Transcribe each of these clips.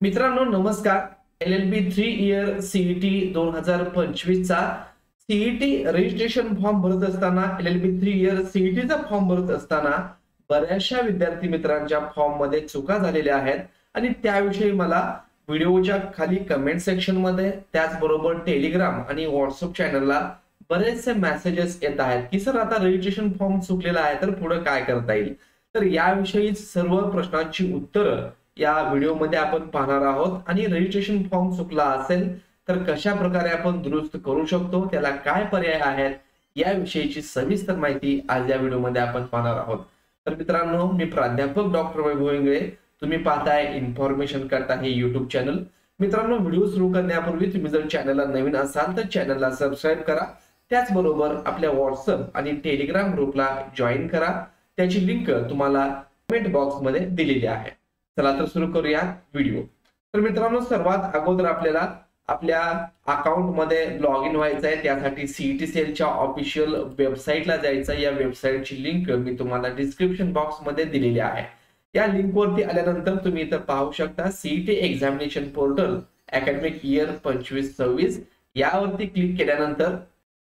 मित्रांनो नमस्कार. LLB 3 year CET 2025 चा सीईटी रजिस्ट्रेशन फॉर्म भरत असताना LLB 3 इयर सीईटी चा फॉर्म भरत असताना बऱ्याचशा विद्यार्थी मित्रांच्या फॉर्म मध्ये चुका झालेल्या आहेत आणि त्याविषयी मला व्हिडिओच्या खाली कमेंट सेक्शन मध्ये त्याचबरोबर टेलिग्राम आणि व्हॉट्सअप चॅनलला बरेचसे मेसेजेस येत आहेत की सर आता रजिस्ट्रेशन फॉर्म चुकलेला आहे तर पुढे काय करता येईल. तर याविषयी सर्व प्रश्नांची उत्तरं या व्हिडिओमध्ये आपण पाहणार आहोत आणि रजिस्ट्रेशन फॉर्म चुकला असेल तर कशा प्रकारे आपण दुरुस्त करू शकतो, त्याला काय पर्याय आहेत याविषयीची सविस्तर माहिती आज या व्हिडिओमध्ये आपण पाहणार आहोत. तर मित्रांनो, मी प्राध्यापक डॉक्टर वैभव इंगळे. तुम्ही पाहताय इन्फॉर्मेशन करता हे युट्यूब चॅनल. मित्रांनो, व्हिडिओ सुरू करण्यापूर्वी तुम्ही जर चॅनलला नवीन असाल तर चॅनलला सबस्क्राईब करा. त्याचबरोबर आपल्या व्हॉट्सअप आणि टेलिग्राम ग्रुपला जॉईन करा. त्याची लिंक तुम्हाला कमेंट बॉक्स मध्ये दिलेली आहे. चला तर सुरू करूया व्हिडिओ. तर मित्रांनो, सर्वात अगोदर आपल्याला आपल्या अकाउंट मध्ये लॉग इन व्हायचं आहे. त्यासाठी सीईटी सेलच्या ऑफिशियल वेबसाईटला जायचं. या वेबसाईटची लिंक मी तुम्हाला डिस्क्रिप्शन बॉक्स मध्ये दिलेली आहे. या लिंक वरती आल्यानंतर तुम्ही इथं पाहू शकता CET examination portal academic year 25-26 यावरती क्लिक केल्यानंतर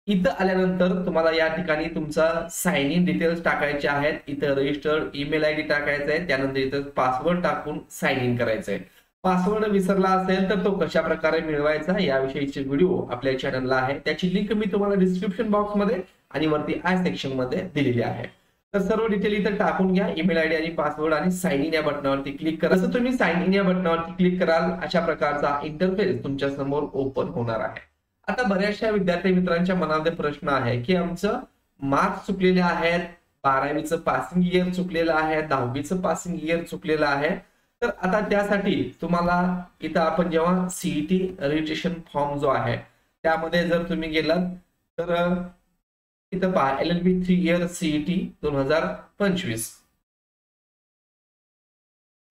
इथं आल्यानंतर तुम्हाला या ठिकाणी तुमचा साइन इन डिटेल्स टाकायचे आहेत. इथं रजिस्टर्ड ईमेल आयडी टाकायचा आहे. त्यानंतर इथं पासवर्ड टाकून साइन इन करायचं आहे. पासवर्ड विसरला असेल तर तो कशा प्रकारे मिळवायचा याविषयीचे व्हिडिओ आपल्या चॅनलला आहे. त्याची लिंक मी तुम्हाला डिस्क्रिप्शन बॉक्स मध्ये आणि वरती आय सेक्शन मध्ये दिलेली आहे. तर सर्व डिटेल इथं टाकून घ्या. ईमेल आयडी आणि पासवर्ड आणि साइन इन या बटनावरती क्लिक करा. जसं तुम्ही साइन इन या बटनावरती क्लिक कराल अशा प्रकारचा इंटरफेस तुमच्या समोर ओपन होणार आहे. आता बऱ्याचशा विद्यार्थी मित्रांच्या मनामध्ये प्रश्न आहे की आमचं मार्क्स चुकलेले आहेत, 12वीचं पासिंग इयर चुकलेलं आहे, 10वीचं पासिंग इयर चुकलेलं आहे. तर आता त्यासाठी तुम्हाला इथं आपण जेव्हा सीईटी रजिस्ट्रेशन फॉर्म जो आहे त्यामध्ये जर तुम्ही गेलात तर इथं पहा LLB 3 इयर सीईटी 2025.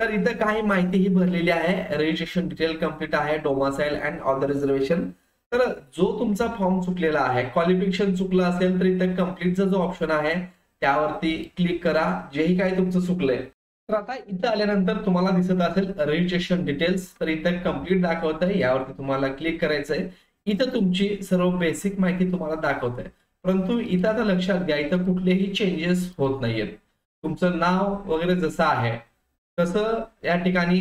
तर इथं काही माहिती ही भरलेली आहे. रजिस्ट्रेशन डिटेल कंप्लीट आहे, डोमासाइल अँड ऑदर रिझर्वेशन. तर जो तुमचा फॉर्म चुकलेला आहे, क्वालिफिकेशन चुकलं असेल तर इथं कम्प्लीटचा जो ऑप्शन आहे त्यावरती क्लिक करा. जेही काही तुमचं चुकलंय तर आता इथं आल्यानंतर तुम्हाला दिसत असेल रजिस्ट्रेशन डिटेल्स. तर इथं कम्प्लीट दाखवत आहे, यावरती तुम्हाला क्लिक करायचंय. इथं तुमची सर्व बेसिक माहिती तुम्हाला दाखवत आहे. परंतु इथं आता लक्षात घ्या, इथं कुठलेही चेंजेस होत नाहीयेत. तुमचं नाव वगैरे जसं आहे तसं या ठिकाणी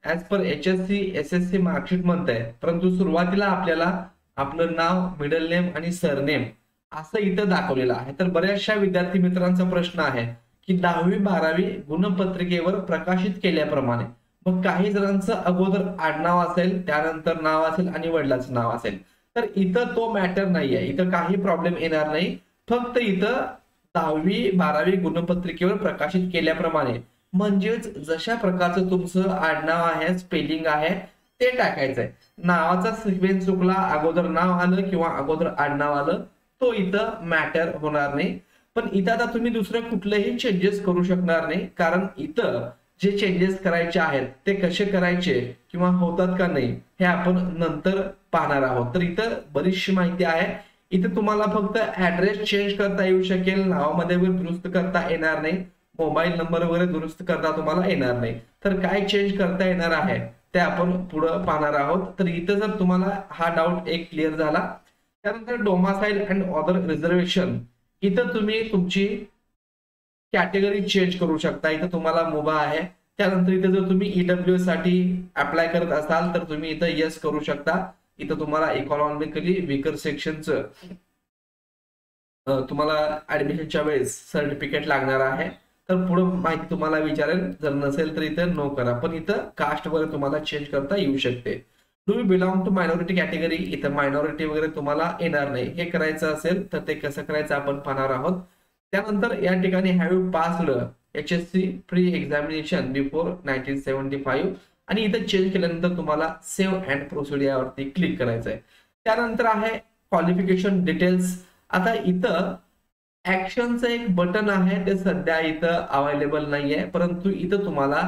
as per HSC SSC marksheet म्हणताय. परंतु सुरुवातीला आपल्याला आपलं नाव, मिडल नेम आणि सरनेम असं इथं दाखवलेलं आहे. तर बऱ्याचशा विद्यार्थी मित्रांचा प्रश्न आहे की 10वी-12वी गुणपत्रिकेवर प्रकाशित केल्याप्रमाणे मग काही जणांचं अगोदर आडनाव असेल, त्यानंतर नाव असेल आणि वडिलांचं नाव असेल. तर इथं तो मॅटर नाहीये. इथं काही प्रॉब्लेम येणार नाही. फक्त इथं 10वी-12वी गुणपत्रिकेवर प्रकाशित केल्याप्रमाणे म्हणजेच जशा प्रकारचं तुमचं आडनाव आहे, स्पेलिंग आहे ते टाकायचंय. नावाचा सिक्वेन्स चुकला, अगोदर नाव आलं किंवा अगोदर आडनाव आलं, तो इथं मॅटर होणार नाही. पण इथं आता तुम्ही दुसरे कुठलेही चेंजेस करू शकणार नाही, कारण इथं जे चेंजेस करायचे आहेत ते कसे करायचे किंवा होतात का नाही हे आपण नंतर पाहणार आहोत. तर इथं बरीचशी माहिती आहे. इथं तुम्हाला फक्त ऍड्रेस चेंज करता येऊ शकेल, नावामध्ये दुरुस्त करता येणार नाही, मोबाईल नंबर वगैरे दुरुस्त करता तुम्हाला येणार नाही. तर काय चेंज करता येणार आहे ते आपण पुढे पाहणार आहोत. तर इथं जर तुम्हाला हा डाऊट एक क्लिअर झाला, त्यानंतर डोमासाइल अँड ऑदर रिझर्वेशन इथं तुम्ही तुमची कॅटेगरी चेंज करू शकता. इथं तुम्हाला मुभा आहे. त्यानंतर इथं जर तुम्ही EWS साठी अप्लाय करत असाल तर तुम्ही इथं येस करू शकता. इथं तुम्हाला इकॉनॉमिकली वीकर सेक्शनचं तुम्हाला ऍडमिशनच्या वेळेस सर्टिफिकेट लागणार आहे. तर पुढे माहिती तुम्हाला विचारेल, जर नसेल तर इथं नो करा. पण इथं कास्ट वगैरे तुम्हाला चेंज करता येऊ शकते. Do you belong to minority category, इथं मायनॉरिटी वगैरे तुम्हाला येणार नाही. हे करायचं असेल तर ते कसं करायचं आपण पाहणार आहोत. त्यानंतर या ठिकाणी have you passed HSC pre examination before 1975 आणि इथं चेंज केल्यानंतर तुम्हाला सेव्ह अँड प्रोसीड यावरती क्लिक करायचं आहे. त्यानंतर आहे क्वालिफिकेशन डिटेल्स. आता इथं ऍक्शनचं एक बटन आहे, ते सध्या इथं अवेलेबल नाहीये. परंतु इथं तुम्हाला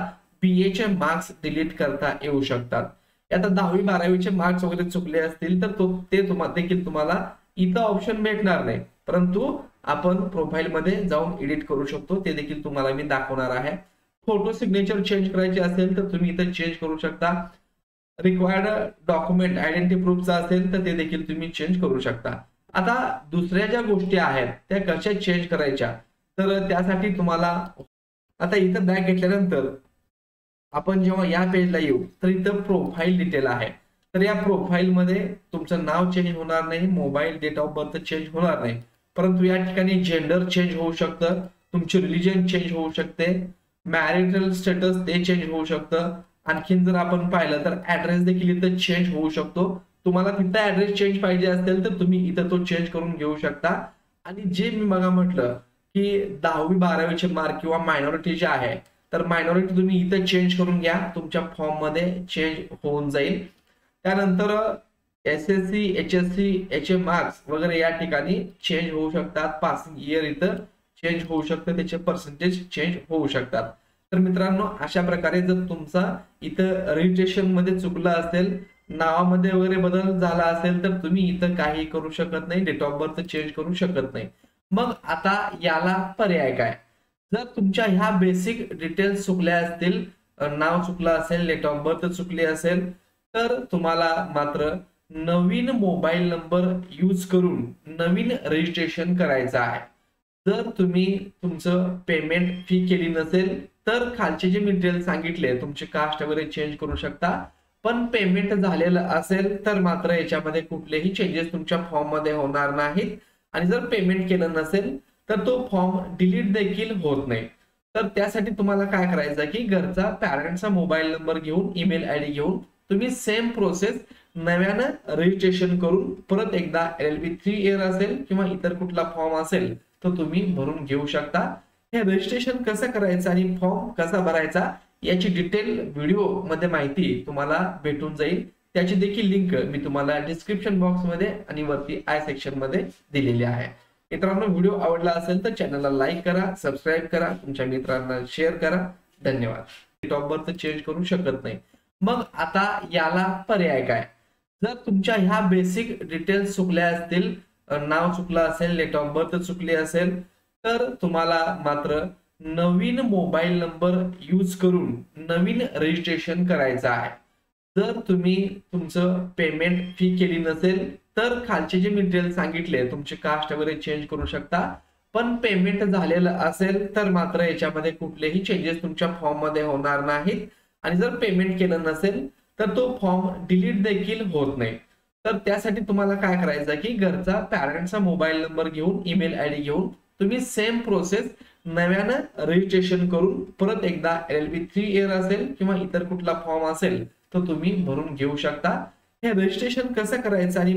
BA चे मार्क्स डिलीट करता येऊ शकतात. आता 10वी-12वीचे मार्क्स वगैरे चुकले असतील तर ते देखील तुम्हाला इथं ऑप्शन भेटणार नाही. परंतु आपण प्रोफाईल मध्ये जाऊन एडिट करू शकतो, ते देखील तुम्हाला मी दाखवणार आहे. फोटो सिग्नेचर चेंज करायचे असेल तर तुम्ही इथं चेंज करू शकता. रिक्वायर्ड डॉक्युमेंट आयडेंटिटी प्रूफचा असेल तर ते देखील तुम्ही चेंज करू शकता. आता दुसऱ्या ज्या गोष्टी आहेत त्या कशा चेंज करायच्या, तर त्यासाठी तुम्हाला आता इथं बॅक घेतल्यानंतर आपण जेव्हा या पेजला येऊ तर इथं प्रोफाईल डिटेल आहे. तर या प्रोफाईल मध्ये तुमचं नाव चेंज होणार नाही, mobile date of birth change होणार नाही, परंतु या ठिकाणी जेंडर चेंज होऊ शकतं, तुमचे रिलीजन चेंज होऊ शकते, मॅरिटल स्टेटस ते चेंज होऊ शकतं. आणखीन जर आपण पाहिलं तर ऍड्रेस देखील इथं चेंज होऊ शकतो. तुम्हाला तिथं ऍड्रेस चेंज पाहिजे असेल तर तुम्ही इथं तो चेंज करून घेऊ शकता. आणि जे मी बघा म्हटलं की 10वी-12वीचे मार्क किंवा मायनॉरिटी जे आहे तर मायनॉरिटी तुम्ही इथं चेंज करून घ्या, तुमच्या फॉर्म मध्ये चेंज होऊन जाईल. त्यानंतर SSC HSC HM मार्क्स वगैरे या ठिकाणी चेंज होऊ शकतात, पासिंग इयर इथं चेंज होऊ शकतं, त्याचे पर्सेंटेज चेंज होऊ शकतात. तर मित्रांनो अशा प्रकारे जर तुमचा इथं रजिस्ट्रेशन मध्ये चुकलं असेल, नावामध्ये वगैरे बदल झाला असेल तर तुम्ही इथं काही करू शकत नाही, डेट ऑफ बर्थ चेंज करू शकत नाही. मग आता याला पर्याय काय? जर तुमच्या ह्या बेसिक डिटेल्स चुकल्या असतील, नाव चुकलं असेल, डेट ऑफ बर्थ चुकली असेल, तर तुम्हाला मात्र नवीन मोबाईल नंबर यूज करून नवीन रजिस्ट्रेशन करायचं आहे. जर तुम्ही तुमचं पेमेंट फी केली नसेल तर खालचे जे मी डिटेल्स सांगितले तुमचे कास्ट वगैरे चेंज करू शकता. पण पेमेंट झालेलं असेल तर मात्र याच्यामध्ये कुठलेही चेंजेस तुमच्या फॉर्म मध्ये होणार नाहीत. आणि जर पेमेंट केलं नसेल तर तो फॉर्म डिलीट देखील होत नाही. तर त्यासाठी तुम्हाला काय करायचं की घरचा पॅरेंटचा मोबाईल नंबर घेऊन, ईमेल आयडी घेऊन तुम्ही सेम प्रोसेस नव्यानं रजिस्ट्रेशन करून परत एकदा LLB 3 इयर असेल किंवा इतर कुठला फॉर्म असेल तो तुम्ही भरून घेऊ शकता. हे रजिस्ट्रेशन कसं करायचं आणि फॉर्म कसा भरायचा याची डिटेल व्हिडिओ मध्ये माहिती तुम्हाला भेटून जाईल. त्याची देखील लिंक मी तुम्हाला डिस्क्रिप्शन बॉक्स मध्ये आणि वरती आय सेक्शन मध्ये दिलेली आहे. मित्रांनो व्हिडिओ आवडला असेल तर चॅनलला लाईक करा, सबस्क्राईब करा, तुमच्या मित्रांना शेअर करा. धन्यवाद. डेट ऑफ बर्थ चेंज करू शकत नाही. मग आता याला पर्याय काय? जर तुमच्या ह्या बेसिक डिटेल्स चुकल्या असतील, नाव चुकलं असेल, डेट ऑफ बर्थ चुकली असेल, तर तुम्हाला मात्र नवीन मोबाईल नंबर यूज करून नवीन रजिस्ट्रेशन करायचं आहे. जर तुम्ही तुमचं पेमेंट फी केली नसेल तर खालचे जे मी डिटेल्स सांगितले तुमचे कास्ट वगैरे चेंज करू शकता. पण पेमेंट झालेलं असेल तर मात्र याच्यामध्ये कुठलेही चेंजेस तुमच्या फॉर्म मध्ये होणार नाहीत. आणि जर पेमेंट केलं नसेल तर तो फॉर्म डिलीट देखील होत नाही. तर त्यासाठी तुम्हाला काय करायचं की घरचा पॅरेंटचा मोबाईल नंबर घेऊन, ईमेल आयडी घेऊन तुम्ही सेम प्रोसेस नव्यानं रजिस्ट्रेशन करून परत एकदा LLB 3 इयर असेल किंवा इतर कुठला फॉर्म असेल तो तुम्ही भरून घेऊ शकता. हे रजिस्ट्रेशन कसं करायचं आणि